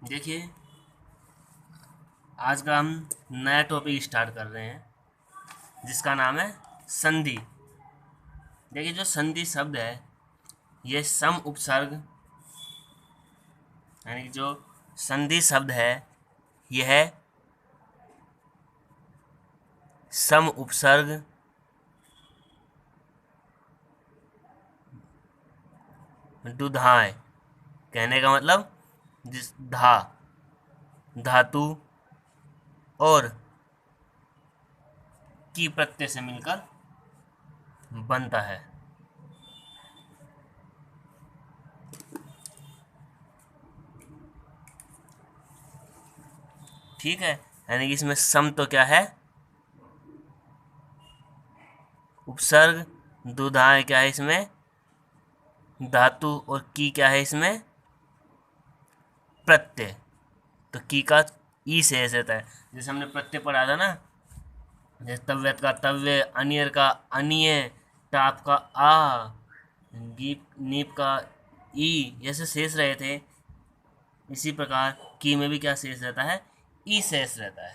देखिए, आज का हम नया टॉपिक स्टार्ट कर रहे हैं जिसका नाम है संधि। देखिए, जो संधि शब्द है ये सम उपसर्ग, यानी कि जो संधि शब्द है यह है सम उपसर्ग दुधाएं। कहने का मतलब जिस धातु और की प्रत्यय से मिलकर बनता है। ठीक है, यानी कि इसमें सम तो क्या है, उपसर्ग, दुधाएं क्या है इसमें धातु, और की क्या है इसमें प्रत्यय। तो की का ई से ऐसे रहता है, जैसे हमने प्रत्यय पढ़ा था ना, जैसे तव्यत का तव्य, अनियर का अनिय, टाप का आ, गीप नीप का ई, जैसे शेष रहे थे इसी प्रकार की में भी क्या शेष रहता है, ई शेष रहता है।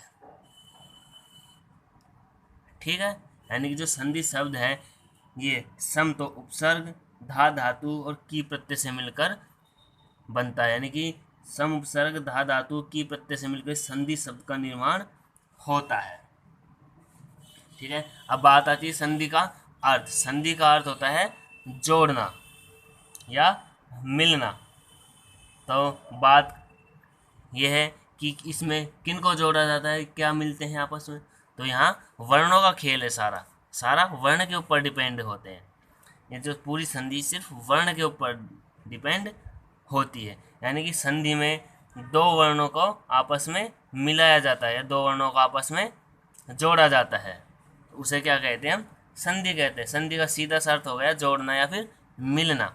ठीक है, यानी कि जो संधि शब्द है ये सम तो उपसर्ग, धातु और की प्रत्यय से मिलकर बनता है, यानी कि सम उपसर्ग धातु की प्रत्यय से मिलकर संधि शब्द का निर्माण होता है। ठीक है, अब बात आती है संधि का अर्थ। संधि का अर्थ होता है जोड़ना या मिलना। तो बात यह है कि इसमें किन को जोड़ा जाता है, क्या मिलते हैं आपस में। तो यहाँ वर्णों का खेल है, सारा सारा वर्ण के ऊपर डिपेंड होते हैं। ये जो पूरी संधि सिर्फ वर्ण के ऊपर डिपेंड होती है, यानी कि संधि में दो वर्णों को आपस में मिलाया जाता है या दो वर्णों को आपस में जोड़ा जाता है, उसे क्या कहते हैं, हम संधि कहते हैं। संधि का सीधा सा अर्थ हो गया जोड़ना या फिर मिलना।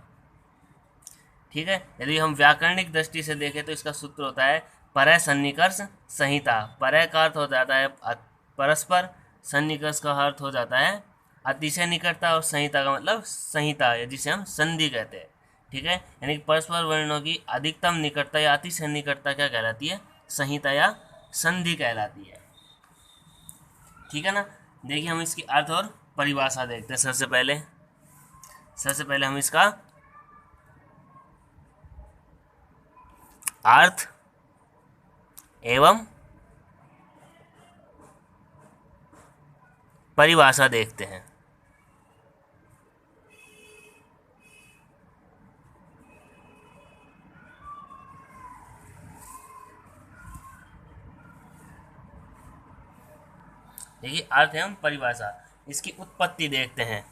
ठीक है, यदि हम व्याकरणिक दृष्टि से देखें तो इसका सूत्र होता है परः सन्निकर्ष संहिता। परः का अर्थ हो जाता है परस्पर, सन्निकर्ष का अर्थ हो जाता है अतिशय निकटता, और संहिता का मतलब संहिता है जिसे हम संधि कहते हैं। ठीक है, यानी परस्पर वर्णों की अधिकतम निकटता या अतिशय निकटता क्या कहलाती है, संहिता या संधि कहलाती है। ठीक है ना। देखिए, हम इसकी अर्थ और परिभाषा देखते हैं। सबसे पहले हम इसका अर्थ एवं परिभाषा देखते हैं। देखिए, अर्थ एवं परिभाषा, इसकी उत्पत्ति देखते हैं।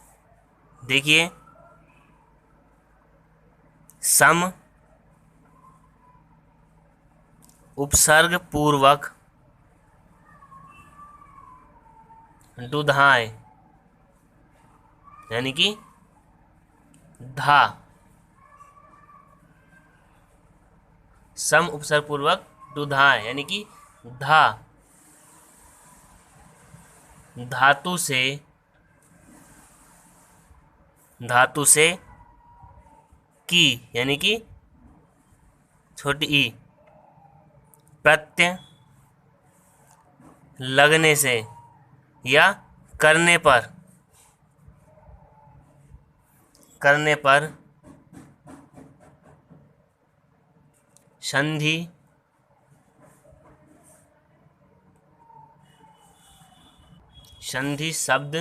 देखिए, सम उपसर्ग पूर्वक दुधाएं, यानी कि धा, सम उपसर्ग पूर्वक दुधाएं यानी कि धा, धातु से की यानी कि छोटी ई, प्रत्यय लगने से या करने पर संधि शब्द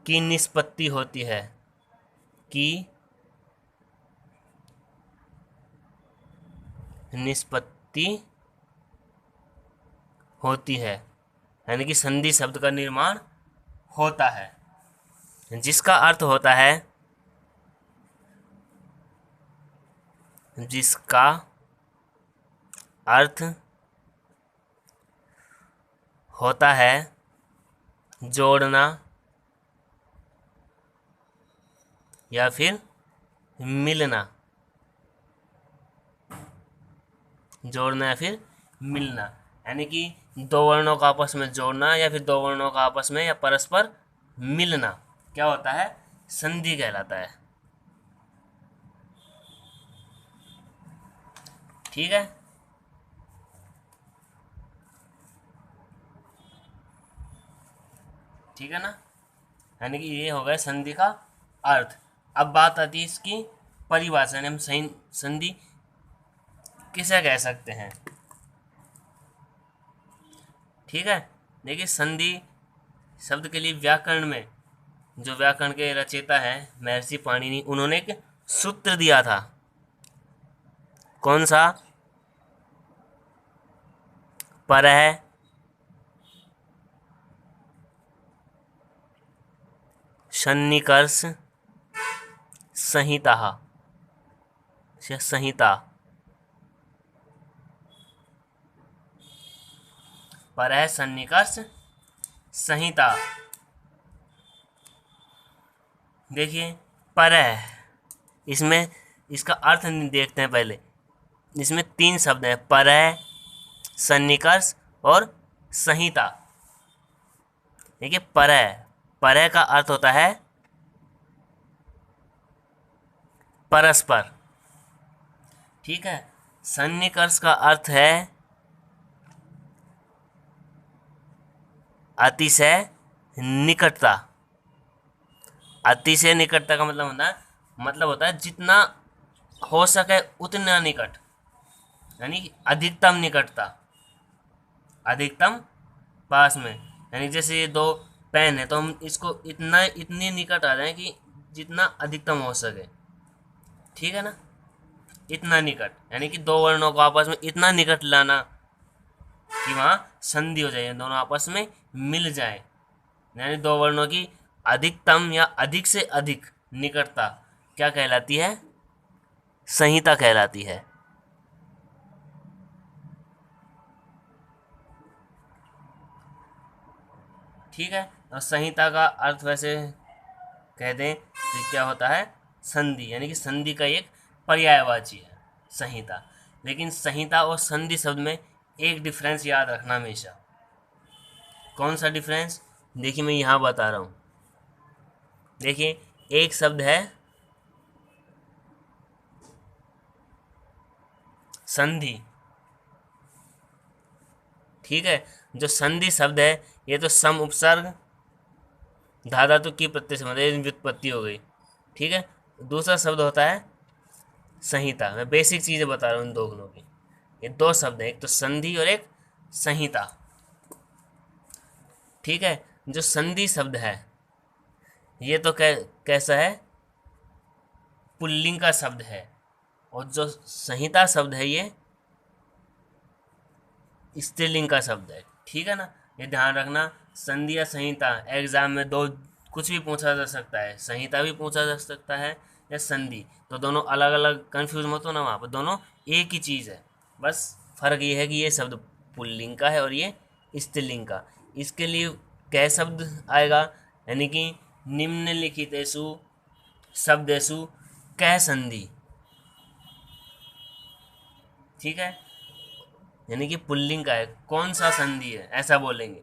की निष्पत्ति होती है, की निष्पत्ति होती है, यानी कि संधि शब्द का निर्माण होता है, जिसका अर्थ होता है जोड़ना या फिर मिलना। यानी कि दो वर्णों का आपस में जोड़ना या फिर दो वर्णों का आपस में या परस्पर मिलना क्या होता है, संधि कहलाता है। ठीक है, ठीक है ना, यानी कि ये हो गया संधि का अर्थ। अब बात आती है इसकी परिभाषा, यानी हम सही संधि किसे कह सकते हैं। ठीक है, देखिए संधि शब्द के लिए व्याकरण में जो व्याकरण के रचयिता हैं महर्षि पाणिनि, उन्होंने एक सूत्र दिया था। कौन सा? परः सन्निकर्ष संहिता, संहिता, परः सन्निकर्ष संहिता। देखिए परः, इसमें इसका अर्थ देखते हैं पहले। इसमें 3 शब्द हैं, परः, सन्निकर्ष और संहिता। देखिए परः, परः का अर्थ होता है परस्पर। ठीक है, सन्निकर्ष का अर्थ है अतिशय निकटता। अतिशय निकटता का मतलब होता है जितना हो सके उतना निकट, यानी कि अधिकतम निकटता, अधिकतम पास में। यानी जैसे ये 2 पेन है तो हम इसको इतनी निकट आ जाए कि जितना अधिकतम हो सके। ठीक है ना, इतना निकट, यानी कि 2 वर्णों को आपस में इतना निकट लाना कि वहाँ संधि हो जाए, दोनों आपस में मिल जाए। यानी 2 वर्णों की अधिकतम या अधिक से अधिक निकटता क्या कहलाती है? संहिता कहलाती है। ठीक है, और संहिता का अर्थ वैसे कह दें तो क्या होता है? संधि, यानी कि संधि का एक पर्यायवाची है संहिता। लेकिन संहिता और संधि शब्द में एक डिफरेंस याद रखना हमेशा। कौन सा डिफरेंस? देखिए मैं यहाँ बता रहा हूँ। देखिए एक शब्द है संधि। ठीक है, जो संधि शब्द है ये तो सम उपसर्ग धातु की प्रत्यय से मतलब व्युत्पत्ति हो गई। ठीक है, दूसरा शब्द होता है संहिता। मैं बेसिक चीजें बता रहा हूँ इन दोनों की। ये 2 शब्द हैं, एक तो संधि और एक संहिता। ठीक है, जो संधि शब्द है ये तो कैसा है? पुल्लिंग का शब्द है, और जो संहिता शब्द है ये स्त्रीलिंग का शब्द है। ठीक है ना, ये ध्यान रखना। संधि या संहिता एग्जाम में 2 कुछ भी पूछा जा सकता है, संहिता भी पूछा जा सकता है या संधि, तो दोनों अलग अलग, कंफ्यूज मत हो ना, वहाँ पर दोनों एक ही चीज़ है। बस फर्क ये है कि ये शब्द पुल्लिंग का है और ये स्त्रीलिंग का। इसके लिए कै शब्द आएगा, यानी कि निम्नलिखितेषु शब्देषु कै संधि। ठीक है, यानी कि पुल्लिंग का है, कौन सा संधि है ऐसा बोलेंगे,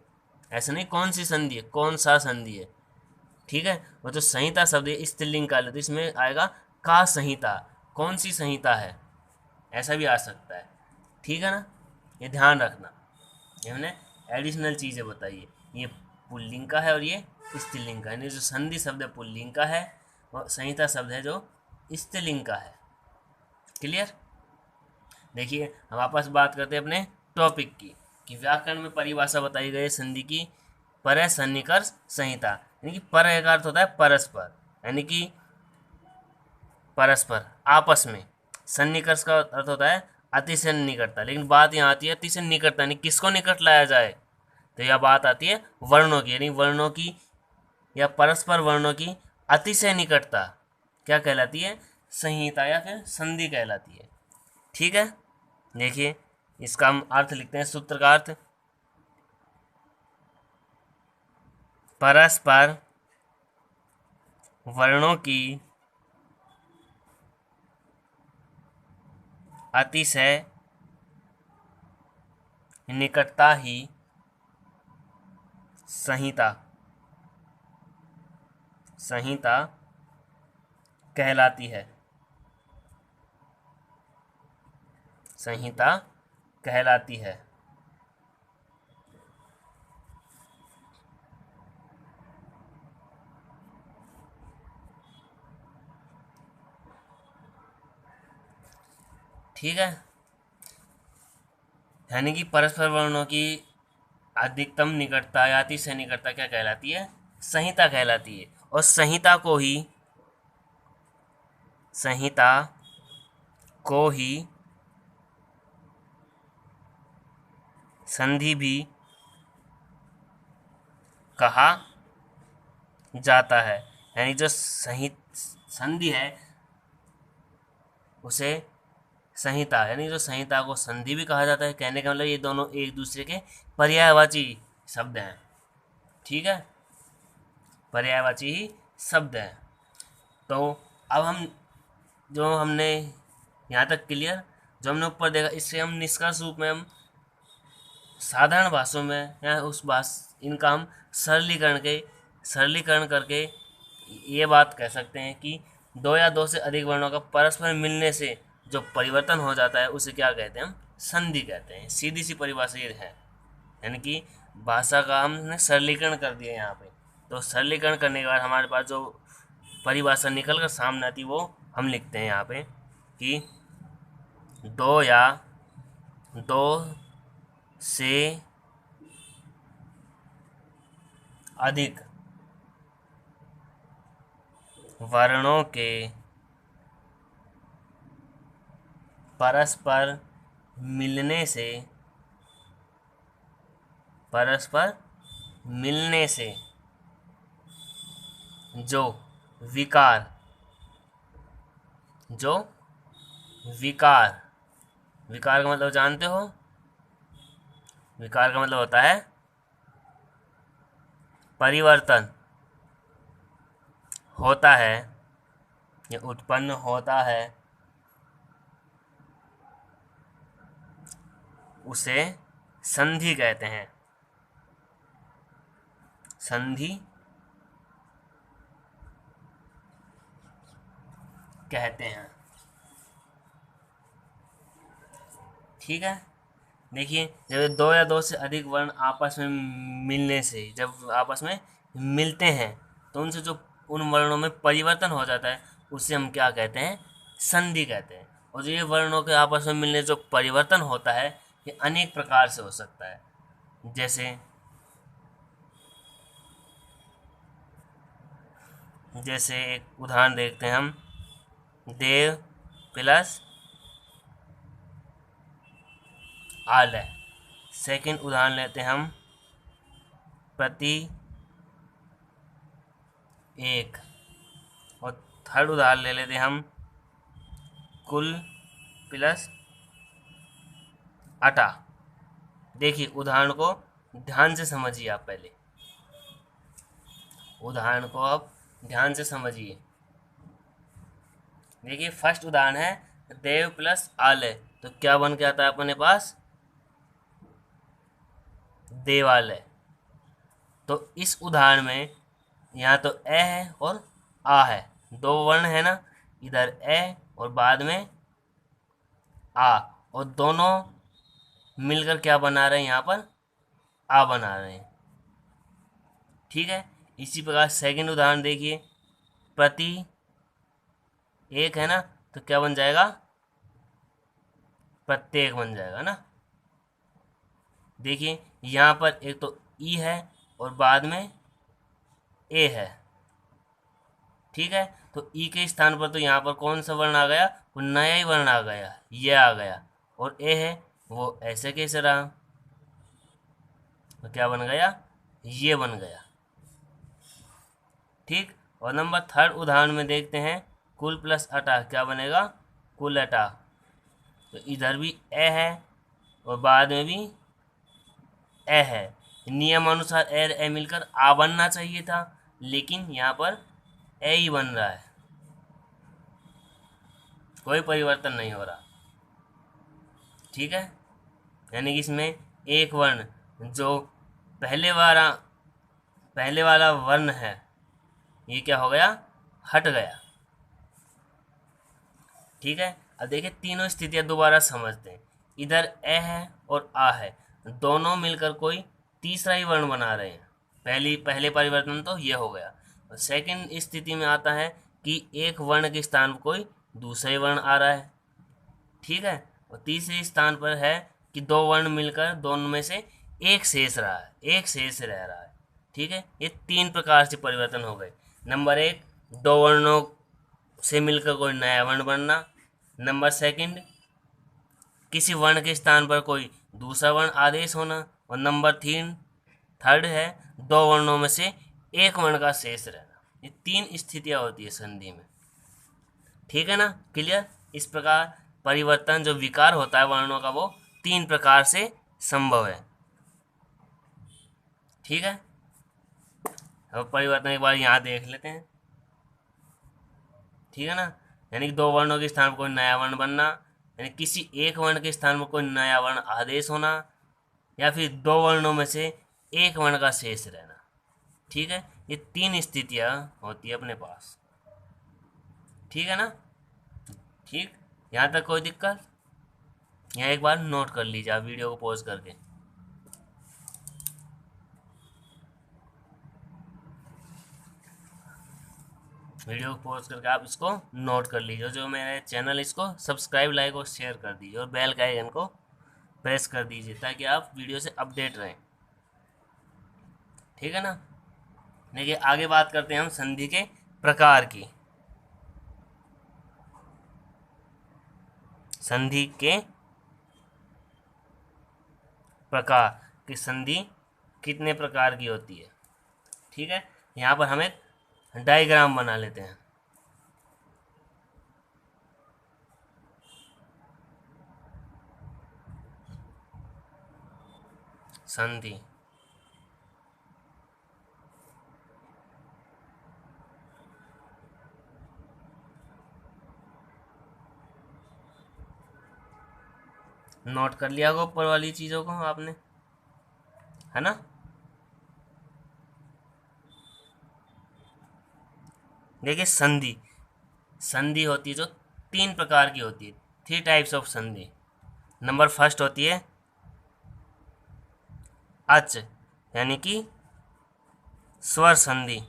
ऐसा नहीं कौन सी संधि है, कौन सा संधि है। ठीक है, और जो संहिता शब्द है स्त्रीलिंग का, तो इसमें आएगा का संहिता, कौन सी संहिता है, ऐसा भी आ सकता है। ठीक है ना, ये ध्यान रखना। ये हमने एडिशनल चीज़ें बताई है, ये पुल्लिंग का है और ये स्त्रीलिंग का, यानी जो संधि शब्द है पुल्लिंग का है और संहिता शब्द है जो स्त्रीलिंग का है। क्लियर? देखिए हम आपस बात करते हैं अपने टॉपिक की, कि व्याकरण में परिभाषा बताई गई संधि की, पर सन्निकर्ष संहिता। यानी कि पर का अर्थ होता है परस्पर, यानी कि परस्पर आपस में। सन्निकर्ष का अर्थ होता है अतिशय निकटता। लेकिन बात यहाँ आती है अतिशय निकटता, यानी किसको निकट लाया जाए, तो यह बात आती है वर्णों की, यानी वर्णों की या परस्पर वर्णों की अतिशय निकटता क्या कहलाती है? संहिता या फिर संधि कहलाती है। ठीक है, देखिए इसका हम अर्थ लिखते हैं, सूत्र का अर्थ परस्पर वर्णों की अतिशय निकटता ही संहिता संहिता कहलाती है। संहिता कहलाती है। ठीक है, यानी कि परस्पर वर्णों की अधिकतम निकटता या अतिशय निकटता क्या कहलाती है? संहिता कहलाती है। और संहिता को ही संधि भी कहा जाता है। यानी जो संधि है उसे संहिता, यानी जो संहिता को संधि भी कहा जाता है। कहने का मतलब ये दोनों एक दूसरे के पर्यायवाची शब्द हैं। ठीक है, पर्यायवाची ही शब्द हैं। तो अब हम जो हमने यहाँ तक क्लियर, जो हमने ऊपर देखा, इससे हम निष्कर्ष रूप में हम साधारण भाषाओं में या इनका हम सरलीकरण करके ये बात कह सकते हैं कि दो या दो से अधिक वर्णों का परस्पर मिलने से जो परिवर्तन हो जाता है उसे क्या कहते हैं? हम संधि कहते हैं। सीधी सी परिभाषा ये है, यानी कि भाषा का हमने सरलीकरण कर दिया यहाँ पे। तो सरलीकरण करने के बाद हमारे पास जो परिभाषा निकल कर सामने आती वो हम लिखते हैं यहाँ पे कि दो या दो से अधिक वर्णों के परस्पर मिलने से जो विकार विकार का मतलब जानते हो? विकार का मतलब होता है परिवर्तन होता है या उत्पन्न होता है, उसे संधि कहते हैं। संधि कहते हैं। ठीक है, देखिए, जब दो या दो से अधिक वर्ण आपस में मिलने से, जब आपस में मिलते हैं तो उनसे जो उन वर्णों में परिवर्तन हो जाता है उसे हम क्या कहते हैं? संधि कहते हैं। और जो ये वर्णों के आपस में मिलने जो परिवर्तन होता है ये अनेक प्रकार से हो सकता है। जैसे एक उदाहरण देखते हैं हम, देव प्लस आलय। सेकंड उदाहरण लेते हैं हम, प्रति एक। और थर्ड उदाहरण ले लेते हैं हम, कुल प्लस अटा। देखिए, उदाहरण को ध्यान से समझिए। आप पहले उदाहरण को आप ध्यान से समझिए। देखिए, फर्स्ट उदाहरण है देव प्लस आलय, तो क्या बन के आता है अपने पास? देवालय। तो इस उदाहरण में यहाँ तो ए है और आ है, दो वर्ण है ना, इधर ए और बाद में आ, और दोनों मिलकर क्या बना रहे हैं? यहाँ पर आ बना रहे हैं। ठीक है, इसी प्रकार सेकंड उदाहरण देखिए, प्रति एक है ना, तो क्या बन जाएगा? प्रत्येक बन जाएगा ना। देखिए, यहाँ पर एक तो ई है और बाद में ए है। ठीक है, तो ई के स्थान पर तो यहाँ पर कौन सा वर्ण आ गया? वो नया ही वर्ण आ गया, ये आ गया। और ए है वो ऐसे कैसे रहा? तो क्या बन गया? ये बन गया। ठीक, और नंबर थर्ड उदाहरण में देखते हैं, कुल प्लस अटा, क्या बनेगा? कुल अटा। तो इधर भी ए है और बाद में भी ए है। नियमानुसार ए मिलकर आ बनना चाहिए था, लेकिन यहाँ पर ए ही बन रहा है, कोई परिवर्तन नहीं हो रहा। ठीक है, यानी कि इसमें एक वर्ण जो पहले वाला वर्ण है ये क्या हो गया? हट गया। ठीक है, अब देखिए तीनों स्थितियां दोबारा समझते हैं। इधर ए है और आ है, दोनों मिलकर कोई तीसरा ही वर्ण बना रहे हैं। पहले परिवर्तन तो ये हो गया। और सेकंड स्थिति में आता है कि एक वर्ण के स्थान पर कोई दूसरा ही वर्ण आ रहा है, ठीक है। और तीसरे स्थान पर है कि दो वर्ण मिलकर दोनों में से एक शेष रहा है, एक शेष रह रहा है, ठीक है। ये तीन प्रकार से परिवर्तन हो गए। नंबर एक, दो वर्णों से मिलकर कोई नया वर्ण बनना। नंबर सेकंड, किसी वर्ण के स्थान पर कोई दूसरा वर्ण आदेश होना। और नंबर थर्ड है दो वर्णों में से एक वर्ण का शेष रहना। ये तीन स्थितियां होती है संधि में, ठीक है ना, क्लियर। इस प्रकार परिवर्तन जो विकार होता है वर्णों का वो तीन प्रकार से संभव है, ठीक है। अब परिवर्तन एक बार यहाँ देख लेते हैं, ठीक है ना। यानी कि दो वर्णों के स्थान पर कोई नया वर्ण बनना, यानी किसी एक वर्ण के स्थान पर कोई नया वर्ण आदेश होना, या फिर दो वर्णों में से एक वर्ण का शेष रहना, ठीक है। ये तीन स्थितियां होती है अपने पास, ठीक है ना। ठीक, यहाँ तक कोई दिक्कत? यहाँ एक बार नोट कर लीजिए आप वीडियो को पॉज करके। वीडियो को पॉज करके आप इसको नोट कर लीजिए। जो मेरे चैनल इसको सब्सक्राइब, लाइक और शेयर कर दीजिए और बेल का आइकन को प्रेस कर दीजिए ताकि आप वीडियो से अपडेट रहें, ठीक है ना। देखिए आगे बात करते हैं हम संधि के प्रकार की। संधि के प्रकार की संधि कितने प्रकार की होती है, ठीक है। यहाँ पर हम एक डायग्राम बना लेते हैं। संधि नोट कर लिया होगा ऊपर वाली चीजों को आपने, है ना। देखिए संधि, संधि होती है जो तीन प्रकार की होती है, थ्री टाइप्स ऑफ संधि। नंबर फर्स्ट होती है अच, यानी कि स्वर संधि।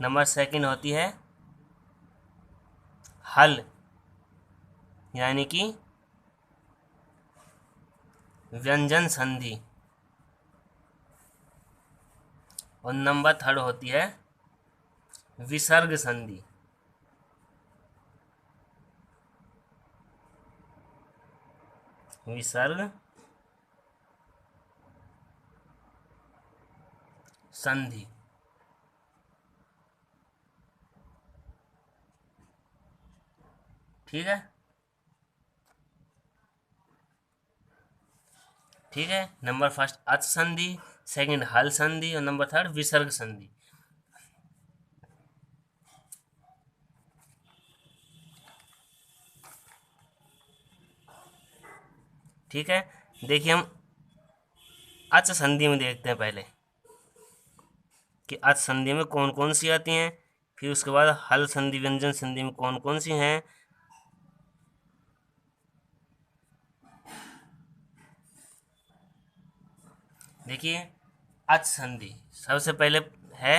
नंबर सेकंड होती है हल, यानी कि व्यंजन संधि। और नंबर थर्ड होती है विसर्ग संधि। विसर्ग संधि, ठीक है, ठीक है। नंबर फर्स्ट अच संधि, सेकंड हल संधि और नंबर थर्ड विसर्ग संधि। ठीक है, देखिए हम अच संधि में देखते हैं पहले कि अच संधि में कौन कौन सी आती हैं, फिर उसके बाद हल संधि व्यंजन संधि में कौन कौन सी हैं। देखिए अच संधि सबसे पहले है,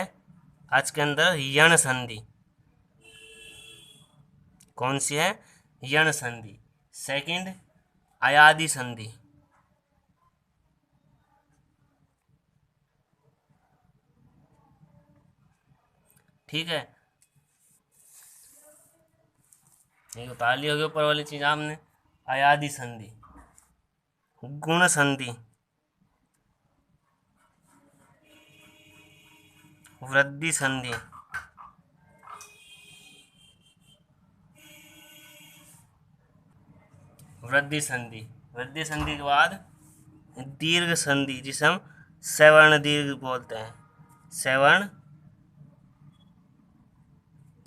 अच के अंदर यण संधि। कौन सी है? यण संधि। सेकंड अयादि संधि। ठीक है, ये उतार ली होगी ऊपर वाली चीज आपने। अयादि संधि, गुण संधि, वृद्धि संधि, वृद्धि संधि। वृद्धि संधि के बाद दीर्घ संधि, जिसे हम सवर्ण दीर्घ बोलते हैं। सवर्ण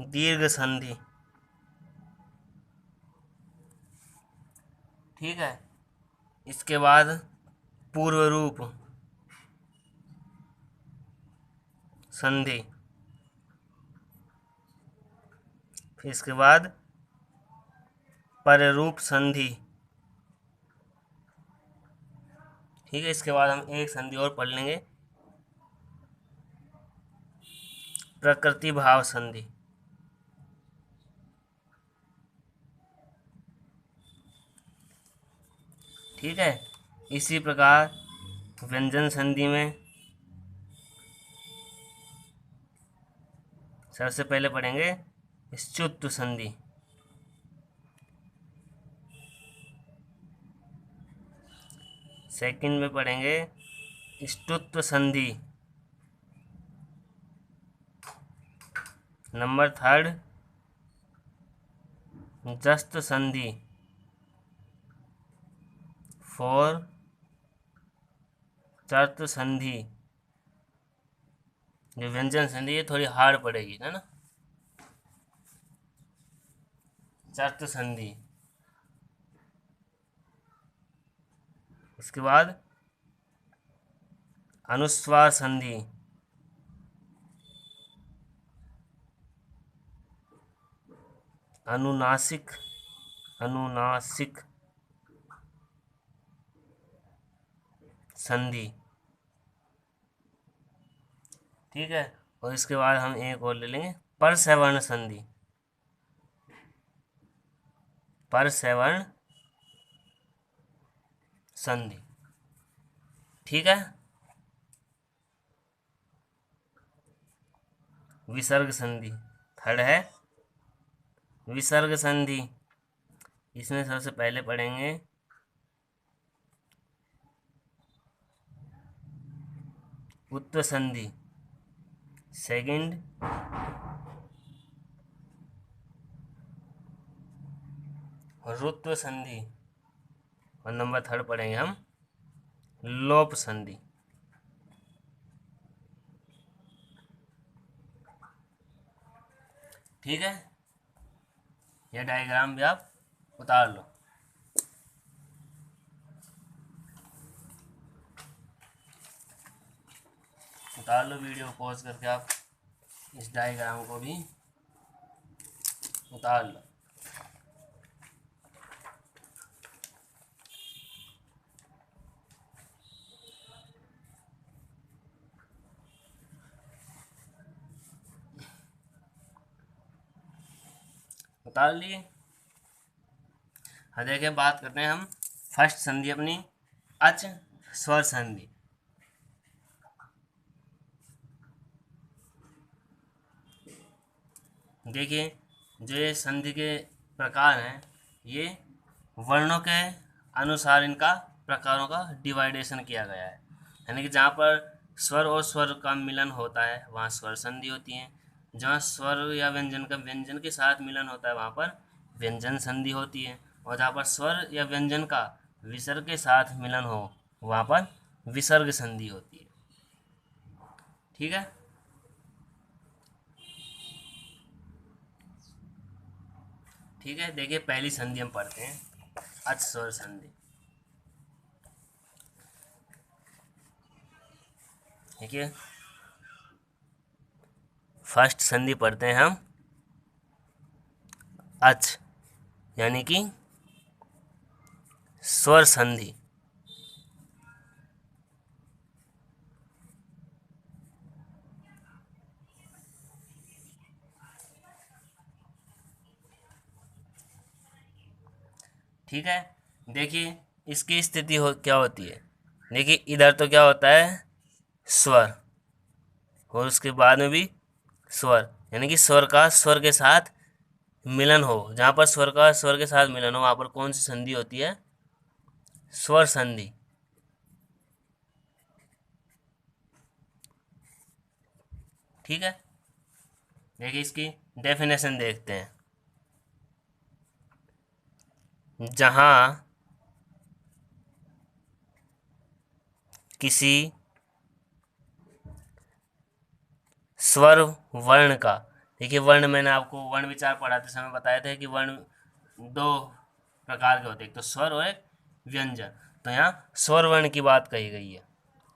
दीर्घ संधि। ठीक है, इसके बाद पूर्व रूप संधि। फिर इसके बाद पररूप संधि। ठीक है, इसके बाद हम एक संधि और पढ़ लेंगे, प्रकृति भाव संधि। ठीक है, इसी प्रकार व्यंजन संधि में सबसे पहले पढ़ेंगे स्तुत्व संधि। सेकंड में पढ़ेंगे स्तुत्व संधि। नंबर थर्ड जस्त संधि। फोर चर्त संधि। जो व्यंजन संधि ये थोड़ी हार्ड पड़ेगी, है ना। चर्त संधि, उसके बाद अनुस्वार संधि। अनुनासिक संधि। ठीक है, और इसके बाद हम एक और ले लेंगे परसवर्ण संधि। परसवर्ण संधि। ठीक है, विसर्ग संधि थर्ड है विसर्ग संधि। इसमें सबसे पहले पढ़ेंगे उत्तर संधि, सेकंड रुत्व संधि, और नंबर थर्ड पढ़ेंगे हम लोप संधि। ठीक है, यह डायग्राम भी आप उतार लो। उतार लो वीडियो पॉज करके, आप इस डायग्राम को भी उतार लो। उतार लिए। हाँ, देखिए बात करते हैं हम फर्स्ट संधि अपनी अच स्वर संधि। देखिए जो ये संधि के प्रकार हैं, ये वर्णों के अनुसार इनका प्रकारों का डिवाइडेशन किया गया है। यानी कि जहाँ पर स्वर और स्वर का मिलन होता है वहाँ स्वर संधि होती है, जहाँ स्वर या व्यंजन का व्यंजन के साथ मिलन होता है वहाँ पर व्यंजन संधि होती है, और जहाँ पर स्वर या व्यंजन का विसर्ग के साथ मिलन हो वहाँ पर विसर्ग संधि होती है। ठीक है, ठीक है। देखिए पहली संधि हम पढ़ते हैं अच स्वर संधि। ठीक है, फर्स्ट संधि पढ़ते हैं हम अच, यानी कि स्वर संधि। ठीक है, देखिए इसकी स्थिति क्या होती है। देखिए इधर तो क्या होता है स्वर, और उसके बाद में भी स्वर, यानी कि स्वर का स्वर के साथ मिलन हो। जहाँ पर स्वर का स्वर के साथ मिलन हो वहाँ पर कौन सी संधि होती है, स्वर संधि। ठीक है, देखिए इसकी डेफिनेशन देखते हैं। जहाँ किसी स्वर वर्ण का, देखिए वर्ण मैंने आपको वर्ण विचार पढ़ाते समय बताया था कि वर्ण दो प्रकार के होते हैं, एक तो स्वर और एक व्यंजन। तो यहाँ स्वर वर्ण की बात कही गई है।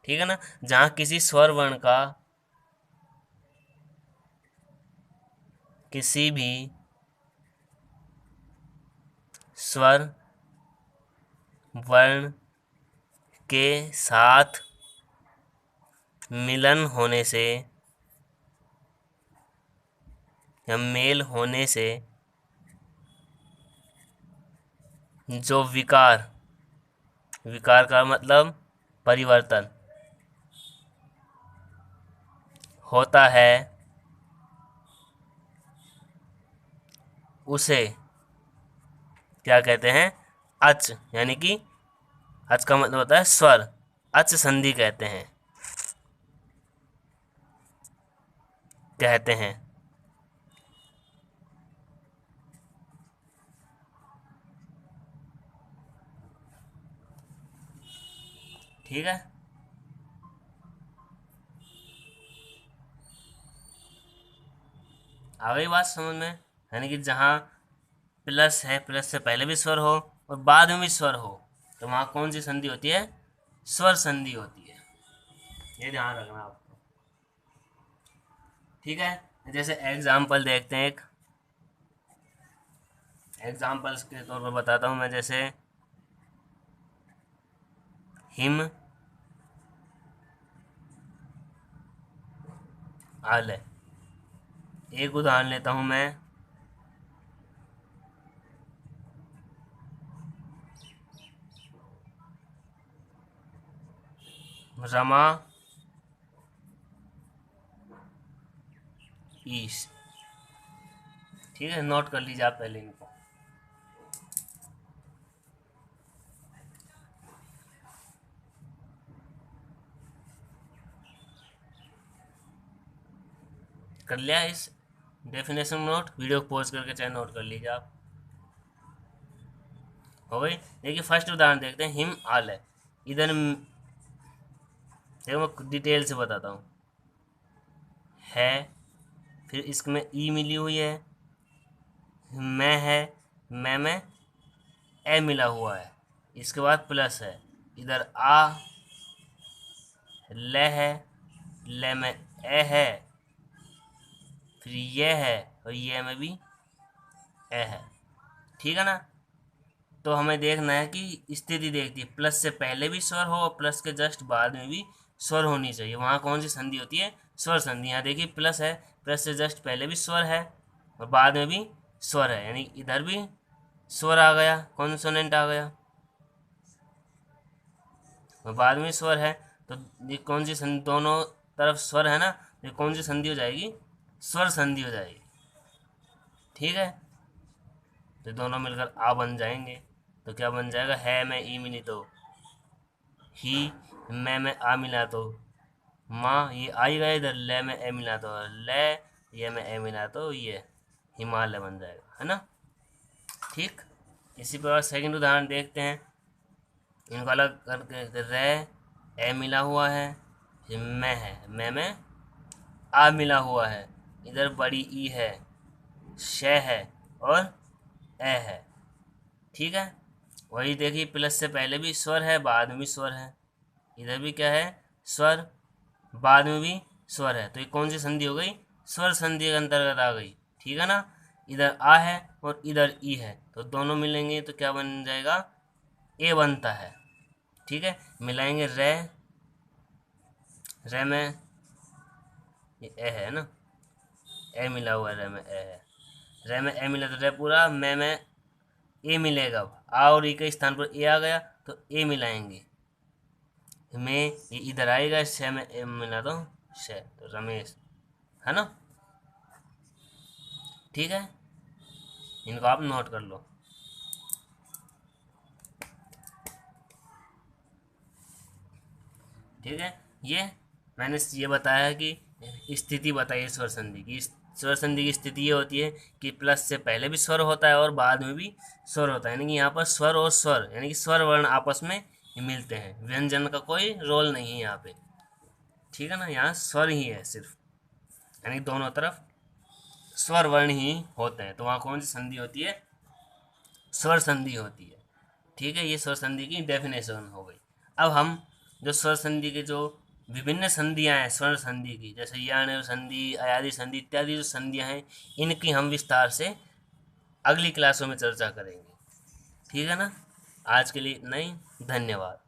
ठीक है ना, जहाँ किसी स्वर वर्ण का किसी भी स्वर वर्ण के साथ मिलन होने से या मेल होने से जो विकार, विकार का मतलब परिवर्तन होता है उसे क्या कहते हैं? अच, यानी कि अच का मतलब होता है स्वर, अच संधि कहते हैं। ठीक है, आ गई बात समझ में? यानी कि जहाँ प्लस है, प्लस से पहले भी स्वर हो और बाद में भी स्वर हो, तो वहाँ कौन सी संधि होती है? स्वर संधि होती है। ये ध्यान रखना आपको। ठीक है, जैसे एग्जाम्पल देखते हैं, एक एग्जाम्पल्स के तौर पर बताता हूँ मैं। जैसे हिम आलय, एक उदाहरण लेता हूँ मैं। रमा ईश। ठीक है, नोट कर लीजिए आप पहले इनको। कर लिया इस डेफिनेशन नोट? वीडियो को पॉज करके चाहे नोट कर लीजिए आप। हो गई। देखिए फर्स्ट उदाहरण देखते हैं, हिम आलय। इधर देखो मैं डिटेल से बताता हूँ। है, फिर इसमें ई मिली हुई है, मैं है, मैं में ए मिला हुआ है, इसके बाद प्लस है, इधर आ ले है, ले में ए है, फिर ये है और ये में भी ए है। ठीक है ना? तो हमें देखना है कि स्थिति देखती है, प्लस से पहले भी स्वर हो और प्लस के जस्ट बाद में भी स्वर होनी चाहिए। वहाँ कौन सी संधि होती है? स्वर संधि। यहाँ देखिए प्लस है, प्लस से जस्ट पहले भी स्वर है और बाद में भी स्वर है, यानी इधर भी स्वर आ गया, कॉन्सोनेंट आ गया और बाद में स्वर है। तो ये कौन सी संधि? दोनों तरफ स्वर है ना, ये कौन सी संधि हो जाएगी? स्वर संधि हो जाएगी। ठीक है, तो दोनों मिलकर आ बन जाएंगे। तो क्या बन जाएगा? है में ई मिली तो ही, मैं में आ मिला तो माँ, ये आई गए इधर, ले में ए मिला तो ले, ये में ए मिला तो ये हिमालय बन जाएगा, है ना? ठीक, इसी प्रकार सेकंड उदाहरण देखते हैं। इनको अलग करके रे ए मिला हुआ है, फिर मैं है, मैं में आ मिला हुआ है, इधर बड़ी ई है, श है और ए है। ठीक है, वही देखिए प्लस से पहले भी स्वर है, बाद में भी स्वर है, इधर भी क्या है? स्वर, बाद में भी स्वर है। तो ये कौन सी संधि हो गई? स्वर संधि के अंतर्गत आ गई। ठीक है ना? इधर आ है और इधर ई है, तो दोनों मिलेंगे तो क्या बन जाएगा? ए बनता है। ठीक है, मिलाएंगे रे, रे में ये ए है ना, ए मिला हुआ है, रे में ए है, रे में ए मिला तो रे पूरा, मैं में ए मिलेगा। अब आ और ई के स्थान पर ए आ गया तो ए मिलाएंगे, में ये इधर आएगा, शे में ए मिला तो शे, तो रमेश, है ना? ठीक है, इनको आप नोट कर लो। ठीक है, ये मैंने ये बताया कि स्थिति बताइए स्वर संधि की। स्वर संधि की स्थिति ये होती है कि प्लस से पहले भी स्वर होता है और बाद में भी स्वर होता है, यानी कि यहाँ पर स्वर और स्वर यानी कि स्वर वर्ण आपस में मिलते हैं, व्यंजन का कोई रोल नहीं है यहाँ पे। ठीक है ना? यहाँ स्वर ही है सिर्फ, यानी दोनों तरफ स्वर वर्ण ही होते हैं, तो वहाँ कौन सी संधि होती है? स्वर संधि होती है। ठीक है, ये स्वर संधि की डेफिनेशन हो गई। अब हम जो स्वर संधि के जो विभिन्न संधियां हैं स्वर संधि की, जैसे यण संधि, अयादि संधि इत्यादि जो संधियां हैं, इनकी हम विस्तार से अगली क्लासों में चर्चा करेंगे। ठीक है ना। आज के लिए इतना ही, धन्यवाद।